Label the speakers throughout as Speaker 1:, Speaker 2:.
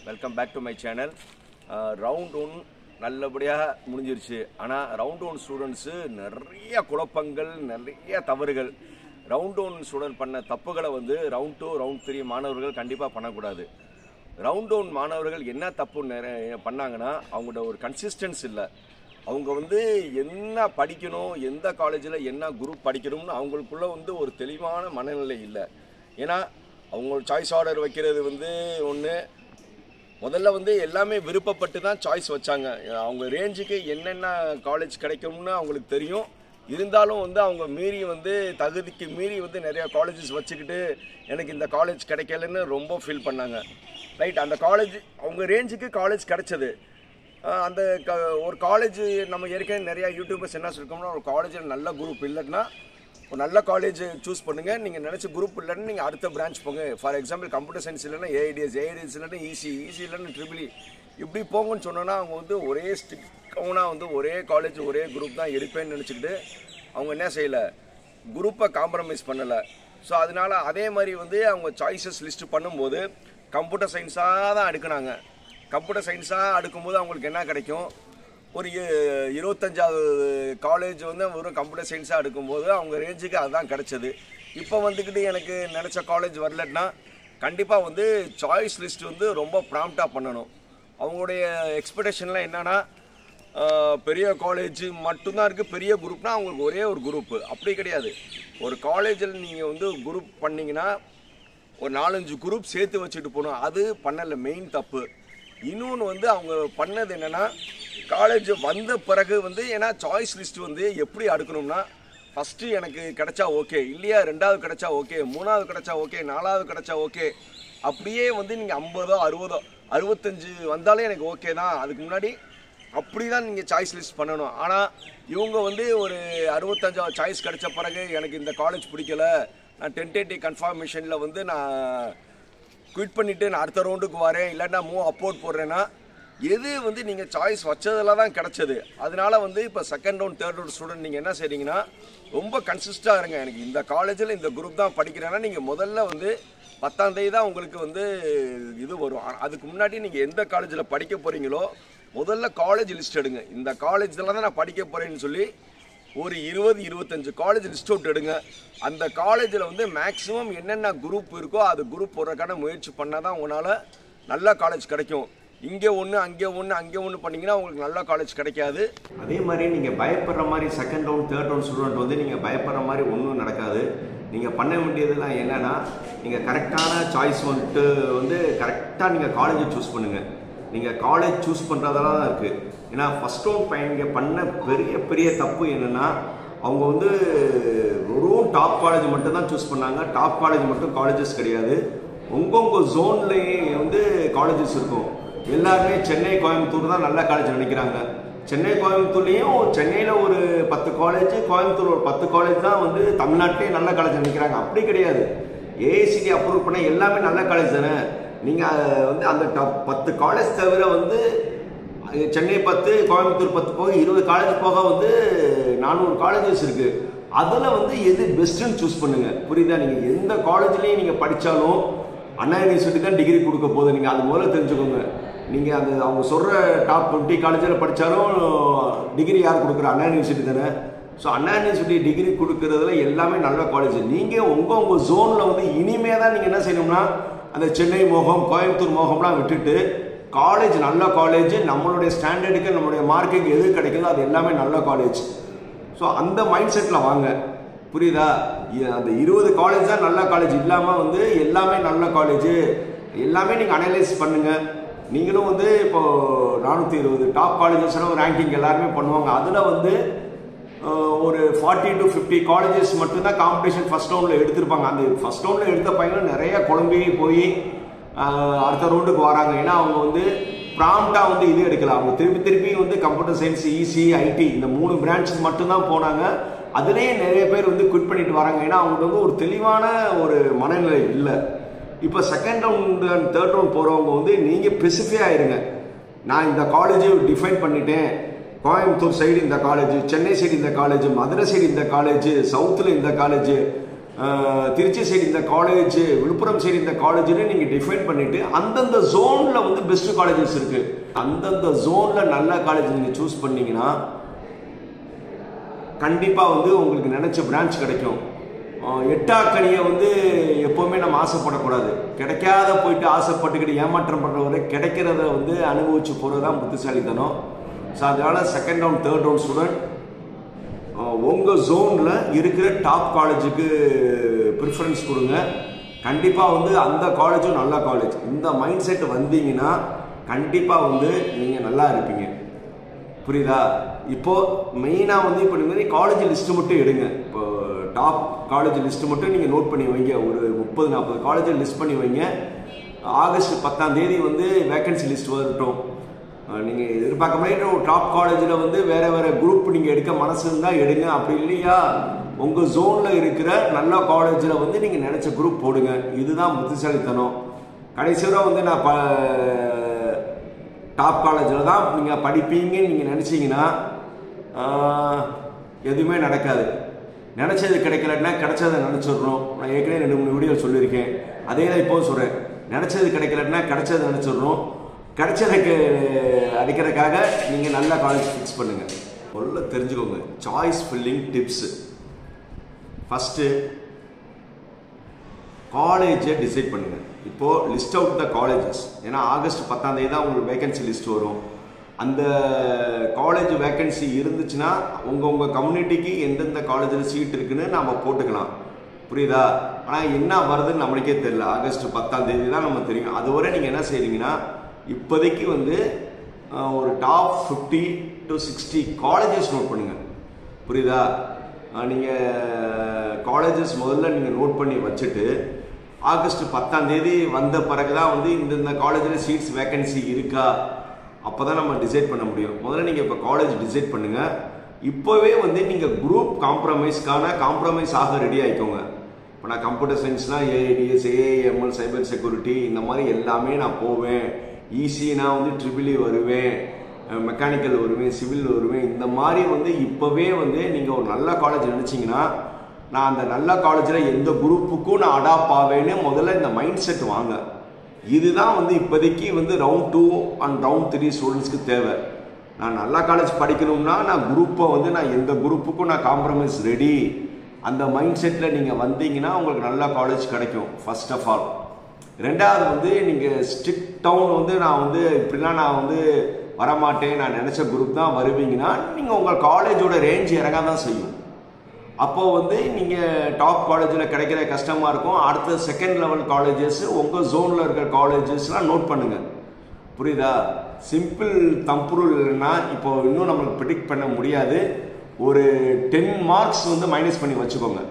Speaker 1: Welcome back to my channel. Round one நல்லபடியாக முடிஞ்சிருச்சு. ஆனால் ரவுண்ட் ஒன் ஸ்டூடெண்ட்ஸு நிறைய குழப்பங்கள், நிறைய தவறுகள். ரவுண்ட் ஒன் ஸ்டூடெண்ட் பண்ண தப்புகளை வந்து ரவுண்ட் டூ, ரவுண்ட் த்ரீ மாணவர்கள் கண்டிப்பாக பண்ணக்கூடாது. ரவுண்ட் ஒன் மாணவர்கள் என்ன தப்பு பண்ணாங்கன்னா, அவங்களோட ஒரு கன்சிஸ்டன்ஸ் இல்லை. அவங்க வந்து என்ன படிக்கணும், எந்த காலேஜில் என்ன குரூப் படிக்கணும்னு அவங்களுக்குள்ள வந்து ஒரு தெளிவான மனநிலை இல்லை. ஏன்னா அவங்க சாய்ஸ் ஆர்டர் வைக்கிறது வந்து ஒன்று, முதல்ல வந்து எல்லாமே விருப்பப்பட்டு தான் சாய்ஸ் வச்சாங்க. அவங்க ரேஞ்சுக்கு என்னென்ன காலேஜ் கிடைக்கும்னு அவங்களுக்கு தெரியும். இருந்தாலும் வந்து அவங்க மீறி வந்து தகுதிக்கு மீறி வந்து நிறையா காலேஜஸ் வச்சுக்கிட்டு எனக்கு இந்த காலேஜ் கிடைக்கலன்னு ரொம்ப ஃபீல் பண்ணாங்க. ரைட், அந்த காலேஜ் அவங்க ரேஞ்சுக்கு காலேஜ் கிடைச்சது. அந்த ஒரு காலேஜ் நம்ம ஏற்கனவே நிறையா யூடியூபர்ஸ் என்ன சொல்லிருக்கோம்னா, ஒரு காலேஜில் நல்ல குரூப் இல்லைன்னா ஒரு நல்ல காலேஜ் சூஸ் பண்ணுங்கள். நீங்கள் நினச்ச குரூப் இல்லைன்னு நீங்கள் அடுத்த பிரான்ச் போங்க. ஃபார் எக்ஸாம்பிள் கம்ப்யூட்டர் சயின்ஸ் இல்லைன்னா ஏஐடிஎஸ் இல்லைன்னா ஈசி இல்லைன்னா ட்ரிபிள் இப்படி போங்கன்னு சொன்னோன்னா அவங்க வந்து ஒரே ஸ்ட்ரிக்டாக வந்து ஒரே காலேஜ் ஒரே குரூப் தான் எடுப்பேன்னு நினச்சிக்கிட்டு அவங்க என்ன செய்யலை, குரூப்பை காம்ப்ரமைஸ் பண்ணலை. ஸோ அதனால் அதே மாதிரி வந்து அவங்க சாய்ஸஸ் லிஸ்ட்டு பண்ணும்போது கம்ப்யூட்டர் சயின்ஸாக தான் எடுக்கினாங்க. கம்ப்யூட்டர் சயின்ஸாக எடுக்கும்போது அவங்களுக்கு என்ன கிடைக்கும், ஒரு 25வது காலேஜ் வந்து வெறும் கம்ப்யூட்டர் சயின்ஸாக எடுக்கும்போது அவங்க ரேஞ்சுக்கு அதுதான் கிடச்சது. இப்போ வந்துக்கிட்டு எனக்கு நினச்ச காலேஜ் வரலன்னா கண்டிப்பாக வந்து சாய்ஸ் லிஸ்ட் வந்து ரொம்ப ப்ராம்ப்டாக பண்ணணும். அவங்களுடைய எக்ஸ்பெக்டேஷன்லாம் என்னென்னா, பெரிய காலேஜ் மட்டும்தான் இருக்குது, பெரிய குரூப்னால் அவங்களுக்கு ஒரே ஒரு குரூப்பு. அப்படி கிடையாது. ஒரு காலேஜில் நீங்கள் வந்து குரூப் பண்ணிங்கன்னா ஒரு 4-5 குரூப் சேர்த்து வச்சுட்டு போகணும். அது பண்ணலை, மெயின் தப்பு. இன்னொன்று வந்து அவங்க பண்ணது என்னென்னா, காலேஜ் வந்த பிறகு வந்து ஏன்னா சாய்ஸ் லிஸ்ட் வந்து எப்படி அடுக்கணும்னா, ஃபஸ்ட்டு எனக்கு கிடைச்சா ஓகே, இல்லையா 2வது கிடைச்சா ஓகே, 3வது கிடைச்சா ஓகே, 4வது கிடைச்சா ஓகே, அப்படியே வந்து நீங்கள் 50, 60, 65 வந்தாலே எனக்கு ஓகே தான். அதுக்கு முன்னாடி அப்படி தான் நீங்கள் சாய்ஸ் லிஸ்ட் பண்ணணும். ஆனால் இவங்க வந்து ஒரு 65வது சாய்ஸ் கிடைச்ச பிறகு எனக்கு இந்த காலேஜ் பிடிக்கல, நான் டென்டேட்டிவ் கன்ஃபர்மேஷனில் வந்து நான் குவிட் பண்ணிவிட்டு நான் அடுத்த ரவுண்டுக்கு வரேன், இல்லைன்னா மூவ் அப்போர்ட் போடுறேன்னா எது வந்து நீங்கள் சாய்ஸ் வச்சதில் தான் கிடச்சது. அதனால வந்து இப்போ second round third round student நீங்கள் என்ன செய்றீங்கன்னா, ரொம்ப கன்சிஸ்டாக இருங்க. எனக்கு இந்த காலேஜில் இந்த குரூப் தான் படிக்கிறேன்னா நீங்கள் முதல்ல வந்து 10ஆம் தேதி தான் உங்களுக்கு வந்து இது வரும். அதுக்கு முன்னாடி நீங்கள் எந்த காலேஜில் படிக்க போகிறீங்களோ முதல்ல காலேஜ் லிஸ்ட் எடுங்க. இந்த காலேஜில் தான் நான் படிக்க போகிறேன்னு சொல்லி ஒரு 20-25 காலேஜ் லிஸ்ட் அவுட் எடுங்க. அந்த காலேஜில் வந்து மேக்ஸிமம் என்னென்ன குரூப் இருக்கோ அது குரூப் போடுறதுக்கான முயற்சி பண்ணால் தான் உங்களால் நல்ல காலேஜ் கிடைக்கும். இங்கே ஒன்று அங்கே ஒன்று அங்கே ஒன்று பண்ணிங்கன்னா உங்களுக்கு நல்ல காலேஜ் கிடைக்காது.
Speaker 2: அதே மாதிரி நீங்கள் பயப்படுற மாதிரி second round third round student வந்து நீங்கள் பயப்படுற மாதிரி ஒன்றும் நடக்காது. நீங்கள் பண்ண வேண்டியதுலாம் என்னென்னா, நீங்கள் கரெக்டான சாய்ஸ் வந்து கரெக்டாக நீங்கள் காலேஜை சூஸ் பண்ணுங்கள். நீங்கள் காலேஜ் சூஸ் பண்ணுறதெல்லாம் தான் இருக்குது. ஏன்னா ஃபஸ்ட் ரவுண்ட் பையங்க பண்ண பெரிய பெரிய தப்பு என்னென்னா, அவங்க வந்து வெறும் டாப் காலேஜ் மட்டும் தான் சூஸ் பண்ணாங்க. டாப் காலேஜ் மட்டும் காலேஜஸ் கிடையாது, உங்கள் ஜோன்லேயே வந்து காலேஜஸ் இருக்கும். எல்லாருமே சென்னை கோயம்புத்தூர் தான் நல்ல காலேஜ் நினைக்கிறாங்க. சென்னை கோயம்புத்தூர்லேயும் சென்னையில் ஒரு 10 காலேஜ், கோயம்புத்தூர் ஒரு 10 காலேஜ் தான் வந்து தமிழ்நாட்டிலே நல்ல காலேஜ் நினைக்கிறாங்க. அப்படி கிடையாது. ஏஐசிடி அப்ரூவ் பண்ண எல்லாமே நல்ல காலேஜ் தானே. நீங்கள் வந்து அந்த 10 காலேஜ் தவிர வந்து சென்னை 10, கோயம்புத்தூர் 10 போக 20 காலேஜ் போக வந்து 400 காலேஜஸ் இருக்குது. அதில் வந்து எது பெஸ்ட்டுன்னு சூஸ் பண்ணுங்கள். புரியுதா? நீங்கள் எந்த காலேஜ்லேயும் நீங்கள் படித்தாலும் அண்ணா யூனிவர்சிட்டி தான் டிகிரி கொடுக்க போகுது. நீங்கள் அது முதல்ல தெரிஞ்சுக்கோங்க. நீங்கள் அந்த அவங்க சொல்கிற டாப் 20 காலேஜில் படித்தாலும் டிகிரி யார் கொடுக்குற? அண்ணா யூனிவர்சிட்டி தானே. ஸோ அண்ணா யூனிவர்சிட்டி டிகிரி கொடுக்குறதுல எல்லாமே நல்ல காலேஜ். நீங்கள் உங்கள் ஜோனில் வந்து இனிமே தான் நீங்கள் என்ன செய்யணும்னா, அந்த சென்னை மோகம், கோயம்புத்தூர் மோகம்லாம் விட்டுட்டு காலேஜ் நல்ல காலேஜ், நம்மளுடைய ஸ்டாண்டர்டுக்கு நம்மளுடைய மார்க்குக்கு எது கிடைக்குதோ அது எல்லாமே நல்ல காலேஜ். ஸோ அந்த மைண்ட் செட்டில் வாங்க. புரியுதா? அந்த 20 காலேஜ் தான் நல்ல காலேஜ் இல்லாமல் வந்து எல்லாமே நல்ல காலேஜ் எல்லாமே நீங்கள் அனலைஸ் பண்ணுங்கள். நீங்களும் வந்து இப்போது 420 டாப் காலேஜஸ்லாம் ரேங்கிங் எல்லாருமே பண்ணுவாங்க. அதில் வந்து ஒரு 40 to 50 காலேஜஸ் மட்டும்தான் காம்படிஷன் ஃபஸ்ட் ரவுண்டில் எடுத்திருப்பாங்க. அந்த ஃபஸ்ட் ரவுண்டில் எடுத்த பையனும் நிறைய குழம்பி போய் அடுத்த ரவுண்டுக்கு வராங்க. ஏன்னா அவங்க வந்து ப்ராம்ப்டாக வந்து இது எடுக்கலாம். அவங்க திருப்பி வந்து கம்ப்யூட்டர் சயின்ஸ், இசி, ஐடி இந்த 3 பிரான்ச்சஸ் மட்டும்தான் போனாங்க. அதுலேயே நிறைய பேர் வந்து குவிட் பண்ணிட்டு வராங்க. ஏன்னா அவங்களுக்கு வந்து ஒரு தெளிவான ஒரு மனநிலை இல்லை. இப்போ second round and third round போகிறவங்க வந்து நீங்கள் ஸ்பெசிஃபையாக இருங்க. நான் இந்த காலேஜை டிஃபைன் பண்ணிட்டேன், கோயம்புத்தூர் சைடு இந்த காலேஜ், சென்னை சைடு இந்த காலேஜ், மதுரை சைடு இந்த காலேஜ், சவுத்தில் இந்த காலேஜ், திருச்சி சைடு இந்த காலேஜ், விழுப்புரம் சைடு இந்த காலேஜ்னு நீங்க டிஃபைன் பண்ணிட்டு அந்தந்த ஜோன்ல வந்து பெஸ்ட் காலேஜஸ் இருக்கு. அந்தந்த ஜோன்ல நல்ல காலேஜ் நீங்க சூஸ் பண்ணீங்கன்னா கண்டிப்பா வந்து உங்களுக்கு நினைச்ச பிரான்ச் கிடைக்கும். எட்டாக்கனியை வந்து எப்பவுமே நம்ம ஆசைப்படக்கூடாது. கிடைக்காத போயிட்டு ஆசைப்பட்டுக்கிட்டு ஏமாற்றம் பண்றவரை கிடைக்கிறத வந்து அனுபவிச்சு போறதுதான் புத்திசாலித்தனம். ஸோ அதனால second round third round student உங்க ஜோன்ல இருக்கிற டாப் காலேஜுக்கு ப்ரிஃபரன்ஸ் கொடுங்க. கண்டிப்பா வந்து அந்த காலேஜும் நல்ல காலேஜ். இந்த மைண்ட் செட் வந்தீங்கன்னா கண்டிப்பா வந்து நீங்க நல்லா இருப்பீங்க. புரியுதா? இப்போ மெயினா வந்து இப்போ நீங்க காலேஜ் லிஸ்ட் மட்டும் எடுங்க. இப்போ டாப் காலேஜ் லிஸ்ட் மட்டும் நீங்க நோட் பண்ணி வைங்க. ஒரு 30-40 காலேஜ் லிஸ்ட் பண்ணி வைங்க. ஆகஸ்ட் 10ஆம் தேதி வந்து வேகன்சி லிஸ்ட் வரட்டும். நீங்க எதிர்பார்க்க மாதிரி ஒரு டாப் காலேஜ்ல வந்து வேற வேற குரூப் நீங்க எடுக்க மனசு இருந்தா எடுங்க. அப்படி இல்லையா உங்க ஜோன்ல இருக்கிற நல்ல காலேஜ்ல வந்து நீங்க நினைச்ச குரூப் போடுங்க. இதுதான் புத்திசாலித்தனம். கடைசியாக வந்து நான் டாப் காலேஜில் தான் நீங்கள் படிப்பீங்கன்னு நீங்கள் நினச்சிங்கன்னா எதுவுமே நடக்காது. நினச்சது கிடைக்கலன்னா கிடைச்சதை நினச்சிடணும். நான் ஏற்கனவே 2-3 வீடியோ சொல்லியிருக்கேன். அதே தான் இப்போது சொல்கிறேன். நினச்சது கிடைக்கலன்னா கிடைச்சதை நினச்சிடணும். கிடைச்சதுக்கு அடிக்கிறதுக்காக நீங்கள் நல்ல காலேஜ் ஃபிக்ஸ் பண்ணுங்கள். முதல்ல தெரிஞ்சுக்கோங்க சாய்ஸ் ஃபில்லிங் டிப்ஸு. ஃபஸ்ட்டு காலேஜை டிசைட் பண்ணுங்கள். இப்போது லிஸ்ட் அவுட் த காலேஜஸ். ஏன்னா ஆகஸ்ட் 10ஆம் தேதி தான் உங்களுக்கு வேகன்சி லிஸ்ட் வரும். அந்த காலேஜ் வேகன்சி இருந்துச்சுன்னா உங்கள் கம்யூனிட்டிக்கு எந்தெந்த காலேஜில் சீட் இருக்குன்னு நம்ம போட்டுக்கலாம். புரியுதா? ஆனால் என்ன வருதுன்னு நம்மளுக்கே தெரியல. ஆகஸ்ட் 10ஆம் தேதி தான் நம்ம தெரியும். அதுவரை நீங்கள் என்ன செய்றீங்கன்னா இப்போதைக்கு வந்து ஒரு டாப் 50 to 60 காலேஜஸ் நோட் பண்ணுங்கள். புரியுதா? நீங்கள் காலேஜஸ் முதல்ல நீங்கள் நோட் பண்ணி வச்சுட்டு ஆகஸ்ட் 10ஆம் தேதி வந்த பிறகு தான் வந்து இந்த காலேஜில் சீட்ஸ் வேகன்சி இருக்கா அப்போ தான் நம்ம டிசைட் பண்ண முடியும். முதல்ல நீங்கள் இப்போ காலேஜ் டிசைட் பண்ணுங்கள். இப்போவே வந்து நீங்கள் குரூப் காம்ப்ரமைஸ் ஆக ரெடி ஆகிக்கோங்க. இப்போ நான் கம்ப்யூட்டர் சயின்ஸ்னால் ஏஐடிஎஸ், ஏஐஎம்எல், சைபர் செக்யூரிட்டி இந்த மாதிரி எல்லாமே நான் போவேன். ஈஸினா வந்து ட்ரிபிள்இ வருவேன், மெக்கானிக்கல் வருவேன், சிவில் வருவேன். இந்த மாதிரி வந்து இப்போவே வந்து நீங்கள் ஒரு நல்ல காலேஜ் நினச்சிங்கன்னா நான் அந்த நல்ல காலேஜில் எந்த குரூப்புக்கும் நான் அடாப்ட் ஆவேன்னு முதல்ல இந்த மைண்ட் செட் வாங்க. இதுதான் வந்து இப்போதைக்கு வந்து ரவுண்ட் 2 அண்ட் ரவுண்ட் 3 ஸ்டூடெண்ட்ஸ்க்கு தேவை. நான் நல்ல காலேஜ் படிக்கணும்னா நான் குரூப்பை வந்து நான் எந்த குரூப்புக்கும் நான் காம்ப்ரமைஸ் ரெடி. அந்த மைண்ட் செட்டில் நீங்கள் வந்தீங்கன்னா உங்களுக்கு நல்ல காலேஜ் கிடைக்கும் ஃபர்ஸ்ட் ஆஃப் ஆல். ரெண்டாவது வந்து நீங்கள் ஸ்ட்ரிக்ட் டவுன் வந்து நான் வந்து இப்படிலாம் நான் வந்து வரமாட்டேன், நான் நினச்ச குரூப் தான் வருவீங்கன்னா நீங்கள் உங்கள் காலேஜோட ரேஞ்ச் இறங்க தான் செய்யும். அப்போது வந்து நீங்கள் டாப் காலேஜில் கிடைக்கிற கஷ்டமாக இருக்கும். அடுத்த செகண்ட் லெவல் காலேஜஸ் உங்கள் ஜோனில் இருக்கிற காலேஜஸ்லாம் நோட் பண்ணுங்கள். புரியுதா? சிம்பிள் தம்புருள் இல்லைன்னா இப்போ இன்னும் நம்மளுக்கு ப்ரிடிக்ட் பண்ண முடியாது. ஒரு 10 மார்க்ஸ் வந்து மைனஸ் பண்ணி வச்சுக்கோங்க.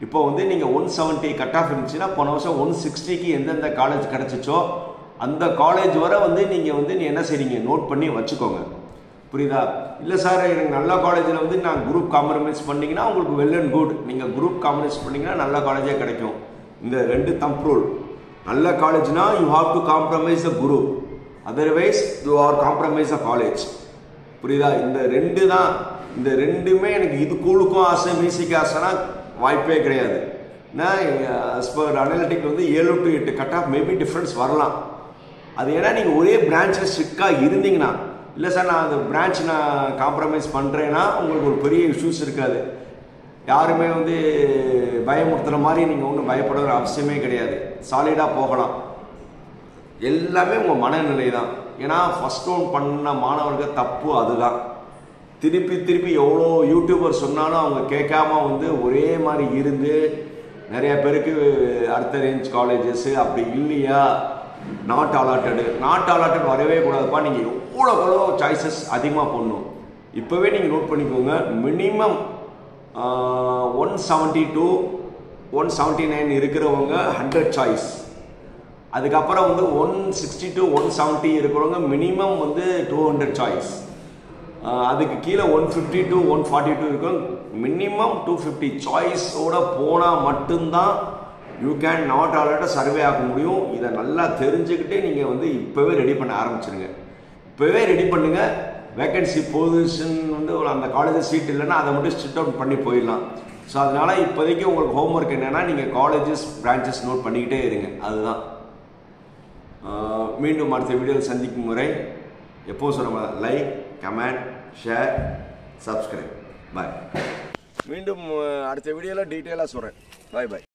Speaker 2: இப்போ வந்து நீங்கள் 170 கட் ஆஃப் இருந்துச்சுன்னா போன வருஷம் 160க்கு எந்தெந்த காலேஜ் கிடச்சிச்சோ அந்த காலேஜ் வர வந்து நீங்கள் வந்து என்ன செய்றீங்க நோட் பண்ணி வச்சுக்கோங்க. புரியுதா? இல்லை சார் எனக்கு நல்ல காலேஜில் வந்து நான் குரூப் காம்ப்ரமைஸ் பண்ணிங்கன்னா உங்களுக்கு வெல் அண்ட் குட். நீங்கள் குரூப் காம்ப்ரமைஸ் பண்ணிங்கன்னா நல்ல காலேஜே கிடைக்கும். இந்த 2 தம்ப் ரூல். நல்ல காலேஜ்னா you have to compromise the group, otherwise you are compromise the college. புரியுதா? இந்த 2 தான். இந்த 2மே எனக்கு இது கூழுக்கும் ஆசை மியூசிக் ஆசைனா வாய்ப்பே கிடையாது. ஏன்னா as per அனலிட்டிக் வந்து 7 to 8 cut off maybe difference வரலாம். அது ஏன்னா நீங்கள் ஒரே பிரான்ச்சில் ஸ்ட்ரிக்டாக இருந்தீங்கன்னா. இல்லை சார் நான் அந்த பிரான்ச் நான் காம்ப்ரமைஸ் பண்ணுறேன்னா உங்களுக்கு ஒரு பெரிய இஷ்யூஸ் இருக்காது. யாருமே வந்து பயமுறுத்துகிற மாதிரி நீங்கள் ஒன்றும் பயப்படுற அவசியமே கிடையாது. சாலிடாக போகலாம். எல்லாமே உங்கள் மனநிலை தான். ஏன்னா ஃபஸ்ட் ரவுண்ட் பண்ண மாணவர்கள் தப்பு அதுதான். திருப்பி எவ்வளோ யூடியூபர் சொன்னாலும் அவங்க கேட்காம வந்து ஒரே மாதிரி இருந்து நிறைய பேருக்கு அடுத்த ரேஞ்ச் காலேஜஸ் அப்படி இல்லையா நாட் அலாட்டட் வரவே கூடாதுப்பா. நீங்கள் எவ்வளோ சாய்ஸஸ் அதிகமாக பண்ணணும். இப்போவே நீங்கள் நோட் பண்ணிக்கோங்க. மினிமம் 170 to 179 இருக்கிறவங்க 100 சாய்ஸ். அதுக்கப்புறம் வந்து 160 to 170 இருக்கிறவங்க மினிமம் வந்து 200 சாய்ஸ். அதுக்கு கீழே 150 to 142 இருக்கும். மினிமம் 250 சாய்ஸோட போனால் மட்டும்தான் you can not already survey ஆக முடியும். இதை நல்லா தெரிஞ்சுக்கிட்டு நீங்கள் வந்து இப்போவே ரெடி பண்ண ஆரம்பிச்சிருங்க. இப்போவே ரெடி பண்ணுங்க. வேகன்சி பொசிஷன் வந்து அந்த காலேஜ் சீட் இல்லைன்னா அதை மட்டும் ஸ்ட்ரிட் அவுட் பண்ணி போயிடலாம். ஸோ அதனால் இப்போதைக்கு உங்களுக்கு ஹோம்ஒர்க் என்னென்னா நீங்கள் காலேஜஸ் பிரான்ச்சஸ் நோட் பண்ணிக்கிட்டே இருங்க. அதுதான். மீண்டும் அடுத்த வீடியோவில் சந்திக்கும் முறை எப்போது சொல்ல லைக், கமெண்ட், ஷேர், சப்ஸ்கிரைப். பாய்.
Speaker 1: மீண்டும் அடுத்த வீடியோவில் டீட்டெயிலாக சொல்கிறேன். பாய் பாய்.